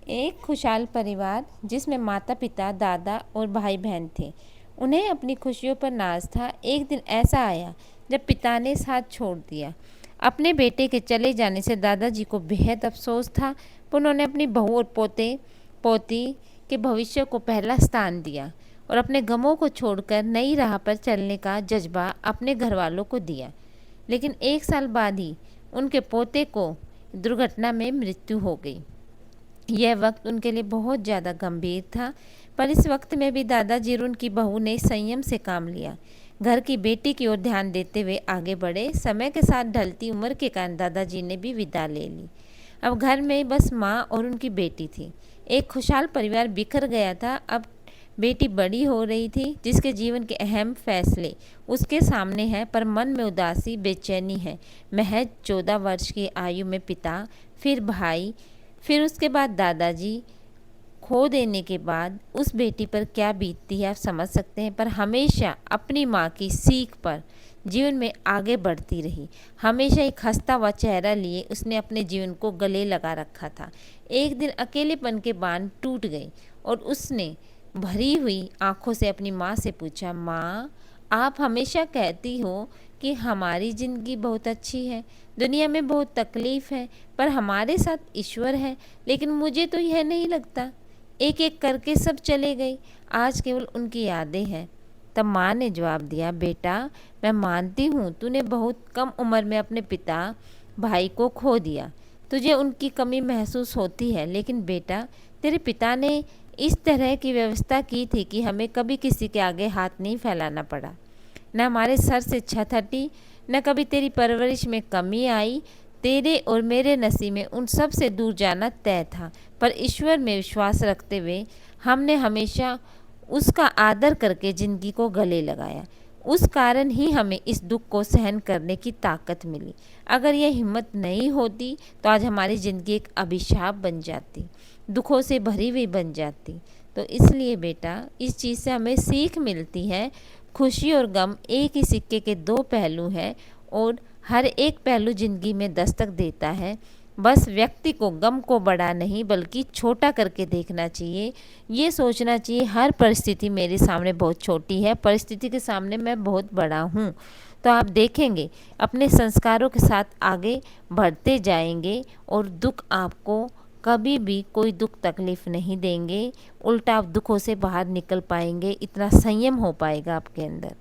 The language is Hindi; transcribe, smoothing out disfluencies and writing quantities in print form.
एक खुशहाल परिवार जिसमें माता पिता, दादा और भाई बहन थे। उन्हें अपनी खुशियों पर नाज था। एक दिन ऐसा आया जब पिता ने साथ छोड़ दिया। अपने बेटे के चले जाने से दादाजी को बेहद अफसोस था, पर उन्होंने अपनी बहू और पोते पोती के भविष्य को पहला स्थान दिया और अपने गमों को छोड़कर नई राह पर चलने का जज्बा अपने घर वालों को दिया। लेकिन 1 साल बाद ही उनके पोते को दुर्घटना में मृत्यु हो गई। यह वक्त उनके लिए बहुत ज़्यादा गंभीर था, पर इस वक्त में भी दादाजी और उनकी बहू ने संयम से काम लिया। घर की बेटी की ओर ध्यान देते हुए आगे बढ़े। समय के साथ ढलती उम्र के कारण दादाजी ने भी विदा ले ली। अब घर में बस माँ और उनकी बेटी थी। एक खुशहाल परिवार बिखर गया था। अब बेटी बड़ी हो रही थी, जिसके जीवन के अहम फैसले उसके सामने हैं, पर मन में उदासी, बेचैनी है। महज 14 वर्ष की आयु में पिता, फिर भाई, फिर उसके बाद दादाजी खो देने के बाद उस बेटी पर क्या बीतती है आप समझ सकते हैं। पर हमेशा अपनी माँ की सीख पर जीवन में आगे बढ़ती रही। हमेशा एक हंसता हुआ चेहरा लिए उसने अपने जीवन को गले लगा रखा था। एक दिन अकेलेपन के बांध टूट गए और उसने भरी हुई आंखों से अपनी माँ से पूछा, माँ, आप हमेशा कहती हो कि हमारी ज़िंदगी बहुत अच्छी है, दुनिया में बहुत तकलीफ़ है, पर हमारे साथ ईश्वर है, लेकिन मुझे तो यह नहीं लगता। एक एक करके सब चले गए, आज केवल उनकी यादें हैं। तब माँ ने जवाब दिया, बेटा, मैं मानती हूँ तूने बहुत कम उम्र में अपने पिता, भाई को खो दिया। तुझे उनकी कमी महसूस होती है, लेकिन बेटा, तेरे पिता ने इस तरह की व्यवस्था की थी कि हमें कभी किसी के आगे हाथ नहीं फैलाना पड़ा। न हमारे सर से छत हटी, न कभी तेरी परवरिश में कमी आई। तेरे और मेरे नसीब में उन सब से दूर जाना तय था, पर ईश्वर में विश्वास रखते हुए हमने हमेशा उसका आदर करके ज़िंदगी को गले लगाया। उस कारण ही हमें इस दुख को सहन करने की ताकत मिली। अगर यह हिम्मत नहीं होती तो आज हमारी ज़िंदगी एक अभिशाप बन जाती, दुखों से भरी हुई बन जाती। तो इसलिए बेटा, इस चीज़ से हमें सीख मिलती है, खुशी और गम एक ही सिक्के के दो पहलू हैं और हर एक पहलू ज़िंदगी में दस्तक देता है। बस व्यक्ति को गम को बड़ा नहीं बल्कि छोटा करके देखना चाहिए। ये सोचना चाहिए हर परिस्थिति मेरे सामने बहुत छोटी है, परिस्थिति के सामने मैं बहुत बड़ा हूँ। तो आप देखेंगे अपने संस्कारों के साथ आगे बढ़ते जाएंगे और दुख आपको कभी भी कोई दुख तकलीफ़ नहीं देंगे। उल्टा आप दुखों से बाहर निकल पाएंगे, इतना संयम हो पाएगा आपके अंदर।